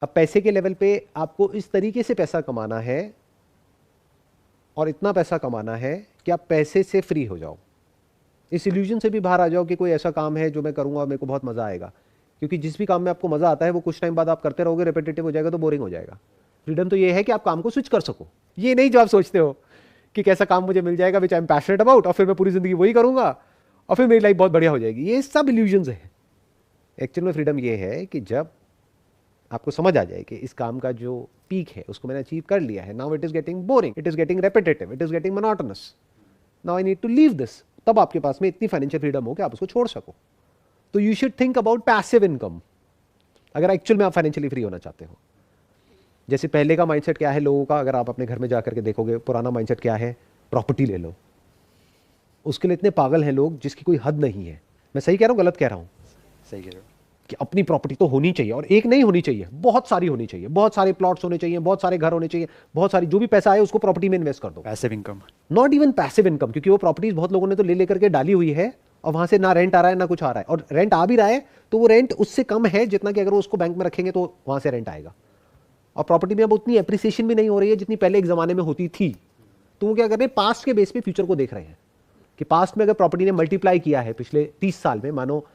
अब पैसे के लेवल पे आपको इस तरीके से पैसा कमाना है और इतना पैसा कमाना है कि आप पैसे से फ्री हो जाओ, इस इल्यूजन से भी बाहर आ जाओ कि कोई ऐसा काम है जो मैं करूंगा और मेरे को बहुत मजा आएगा। क्योंकि जिस भी काम में आपको मजा आता है वो कुछ टाइम बाद आप करते रहोगे, रिपीटेटिव हो जाएगा तो बोरिंग हो जाएगा। फ्रीडम तो ये है कि आप काम को स्विच कर सको, ये नहीं जो आप सोचते हो कि कैसा काम मुझे मिल जाएगा विच आई एम पैशनेट अबाउट और फिर मैं पूरी जिंदगी वही करूंगा और फिर मेरी लाइफ बहुत बढ़िया हो जाएगी। ये सब इल्यूजन्स है। एक्चुअल में फ्रीडम ये है कि जब आपको समझ आ जाए कि इस काम का जो पीक है उसको मैंने अचीव कर लिया है, now it is getting boring, it is getting repetitive, it is getting monotonous, now I need to leave this, तब आपके पास में इतनी फाइनेंशियल फ्रीडम हो कि आप उसको छोड़ सको। तो you should think about passive income अगर एक्चुअल में आप फाइनेंशियली फ्री होना चाहते हो। जैसे पहले का माइंडसेट क्या है लोगों का, अगर आप अपने घर में जाकर के देखोगे पुराना माइंडसेट क्या है, प्रॉपर्टी ले लो। उसके लिए इतने पागल हैं लोग जिसकी कोई हद नहीं है। मैं सही कह रहा हूँ गलत कह रहा हूँ? सही कह रहे हो कि अपनी प्रॉपर्टी तो होनी चाहिए, और एक नहीं होनी चाहिए, बहुत सारी होनी चाहिए, बहुत सारे प्लॉट्स होने चाहिए, बहुत सारे घर होने चाहिए, बहुत सारी, जो भी पैसा आए उसको प्रॉपर्टी में इन्वेस्ट कर दो। Passive income. Not even passive income, क्योंकि वो प्रॉपर्टीज बहुत लोगों ने तो ले लेकर के डाली हुई है और वहां से ना रेंट आ रहा है ना कुछ आ रहा है, और रेंट आ भी रहा है तो वो रेंट उससे कम है जितना कि अगर वो उसको बैंक में रखेंगे तो वहां से रेंट आएगा। और प्रॉपर्टी में अब उतनी एप्रिसिएशन भी नहीं हो रही है जितनी पहले एक जमाने में होती थी। तो वो क्या कर रहे हैं, पास्ट के बेस पे फ्यूचर को देख रहे हैं कि पास्ट में अगर प्रॉपर्टी ने मल्टीप्लाई किया है पिछले 30 साल में मानो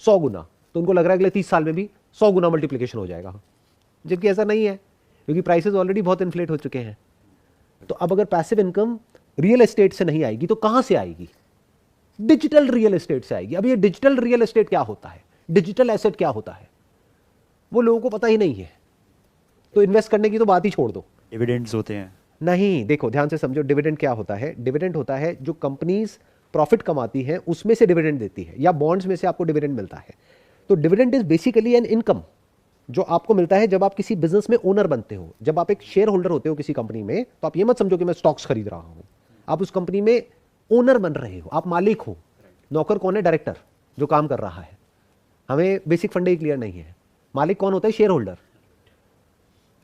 100 गुना, तो उनको लग रहा है अगले 30 साल में भी 100 गुना मल्टीप्लिकेशन हो जाएगा, जबकि ऐसा नहीं है क्योंकि प्राइसेस ऑलरेडी बहुत इन्फ्लेट हो चुके हैं। तो अब अगर पैसिव इनकम रियल एस्टेट से नहीं आएगी तो कहां से आएगी? डिजिटल रियल एस्टेट से आएगी। अब ये डिजिटल रियल एस्टेट क्या होता है, डिजिटल एसेट क्या होता है, वो लोगों को पता ही नहीं है। तो इन्वेस्ट करने की तो बात ही छोड़ दो। डिविडेंड्स होते हैं। नहीं, देखो ध्यान से समझो, डिविडेंड क्या होता है? डिविडेंड होता है जो कंपनीज प्रॉफिट कमाती हैं उसमें से डिविडेंड देती है, या बॉन्ड्स में से आपको डिविडेंड मिलता है। तो dividend is basically an income जो आपको मिलता है जब आप किसी बिजनेस में ओनर बनते हो। जब आप एक शेयर होल्डर होते हो किसी कंपनी में, तो आप ये मत समझो कि मैं स्टॉक्स खरीद रहा हूं, आप उस कंपनी में ओनर बन रहे हो, आप मालिक हो। नौकर कौन है? डायरेक्टर जो काम कर रहा है। हमें बेसिक फंडे ही क्लियर नहीं है। मालिक कौन होता है? Share holder.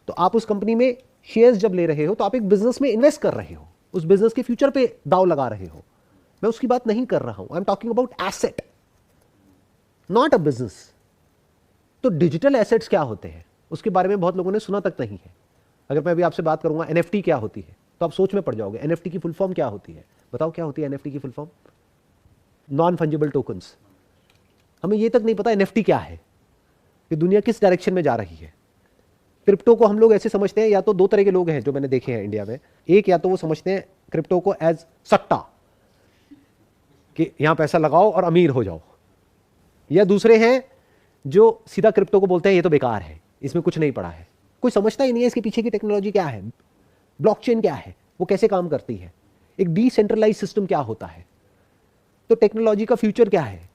तो आप उस कंपनी में शेयर्स जब ले रहे हो तो आप एक बिजनेस में इन्वेस्ट कर रहे हो, उस बिजनेस के फ्यूचर पे दाव लगा रहे हो। मैं उसकी बात नहीं कर रहा हूं, I am talking about asset, not a business. तो डिजिटल एसेट्स क्या होते हैं उसके बारे में बहुत लोगों ने सुना तक नहीं है। अगर मैं अभी आपसे बात करूंगा एनएफटी क्या होती है तो आप सोच में पड़ जाओगे। एनएफटी की फुल फॉर्म क्या होती है? बताओ क्या होती है एनएफटी की full form? Non fungible tokens. हमें यह तक नहीं पता एनएफटी क्या है, कि दुनिया किस डायरेक्शन में जा रही है। क्रिप्टो को हम लोग ऐसे समझते हैं, या तो दो तरह के लोग हैं जो मैंने देखे हैं इंडिया में। एक, या तो वो समझते हैं क्रिप्टो को एज सट्टा, कि यहां पैसा लगाओ और अमीर हो जाओ, या दूसरे हैं जो सीधा क्रिप्टो को बोलते हैं ये तो बेकार है, इसमें कुछ नहीं पड़ा है, कोई समझता ही नहीं है इसके पीछे की टेक्नोलॉजी क्या है, ब्लॉकचेन क्या है, वो कैसे काम करती है, एक डिसेंट्रलाइज सिस्टम क्या होता है, तो टेक्नोलॉजी का फ्यूचर क्या है।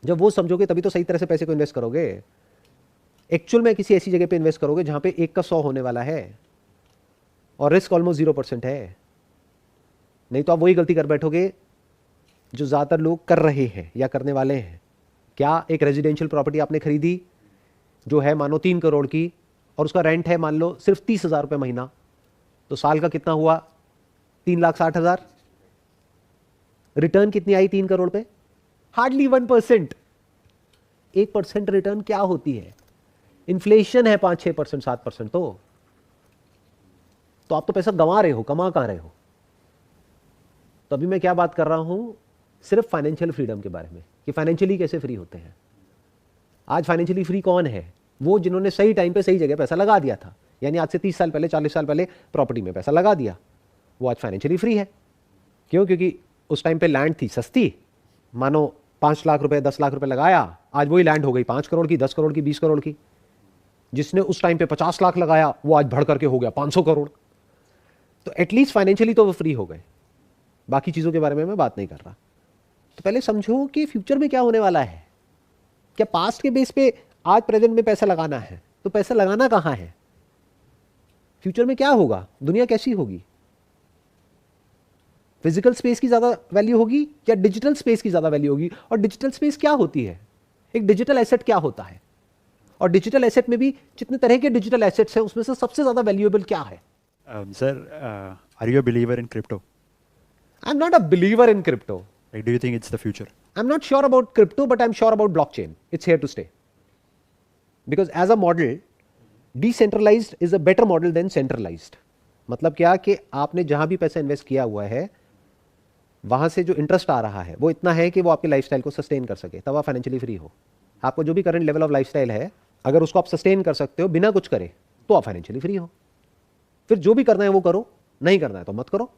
जब वो समझोगे तभी तो सही तरह से पैसे को इन्वेस्ट करोगे। एक्चुअल में किसी ऐसी जगह पे इन्वेस्ट करोगे जहां पे 1 का 100 होने वाला है और रिस्क ऑलमोस्ट 0% है। नहीं तो आप वही गलती कर बैठोगे जो ज्यादातर लोग कर रहे हैं या करने वाले हैं। क्या? एक रेजिडेंशियल प्रॉपर्टी आपने खरीदी जो है मानो 3 करोड़ की, और उसका रेंट है मान लो सिर्फ 30,000 रुपये महीना, तो साल का कितना हुआ? 3,60,000। रिटर्न कितनी आई 3 करोड़ पे? हार्डली 1%। 1% रिटर्न क्या होती है? इन्फ्लेशन है 5-6%, 7%। तो आप तो पैसा गंवा रहे हो, कमा कहां रहे हो? तो अभी मैं क्या बात कर रहा हूं? सिर्फ फाइनेंशियल फ्रीडम के बारे में, कि फाइनेंशियली कैसे फ्री होते हैं। आज फाइनेंशियली फ्री कौन है? वो जिन्होंने सही टाइम पे सही जगह पैसा लगा दिया था, यानी आज से 30 साल पहले 40 साल पहले प्रॉपर्टी में पैसा लगा दिया, वो आज फाइनेंशियली फ्री है। क्यों? क्योंकि उस टाइम पे लैंड थी सस्ती, मानो 5 लाख रुपए 10 लाख रुपए लगाया, आज वही लैंड हो गई 5 करोड़ की, 10 करोड़ की, 20 करोड़ की। जिसने उस टाइम पे 50 लाख लगाया वो आज बढ़ करके हो गया 500 करोड़। तो एटलीस्ट फाइनेंशियली तो वो फ्री हो गए। बाकी चीजों के बारे में मैं बात नहीं कर रहा। तो पहले समझो कि फ्यूचर में क्या होने वाला है। क्या पास्ट के बेस पे आज प्रेजेंट में पैसा लगाना है? तो पैसा लगाना कहां है? फ्यूचर में क्या होगा? दुनिया कैसी होगी? फिजिकल स्पेस की ज्यादा वैल्यू होगी या डिजिटल स्पेस की ज्यादा वैल्यू होगी? और डिजिटल स्पेस क्या होती है? एक डिजिटल एसेट क्या होता है? और डिजिटल एसेट में भी जितने तरह के डिजिटल एसेट्स हैं उसमें से सबसे ज्यादा वैल्यूएबल क्या है? Sir, are you a believer in crypto? I am not a believer in crypto. Like, do you think it's the future? I'm not sure about crypto, but I'm sure about blockchain. It's here to stay. Because as a model, decentralised is a better model than centralised. मतलब क्या कि आपने जहां भी पैसा invest किया हुआ है वहां से जो इंटरेस्ट आ रहा है वो इतना है कि वो आपकी लाइफस्टाइल को सस्टेन कर सके, तब आप फाइनेंशियली फ्री हो। आपको जो भी करंट लेवल ऑफ लाइफस्टाइल है अगर उसको आप सस्टेन कर सकते हो बिना कुछ करे तो आप फाइनेंशियली फ्री हो। फिर जो भी करना है वो करो, नहीं करना है तो मत करो।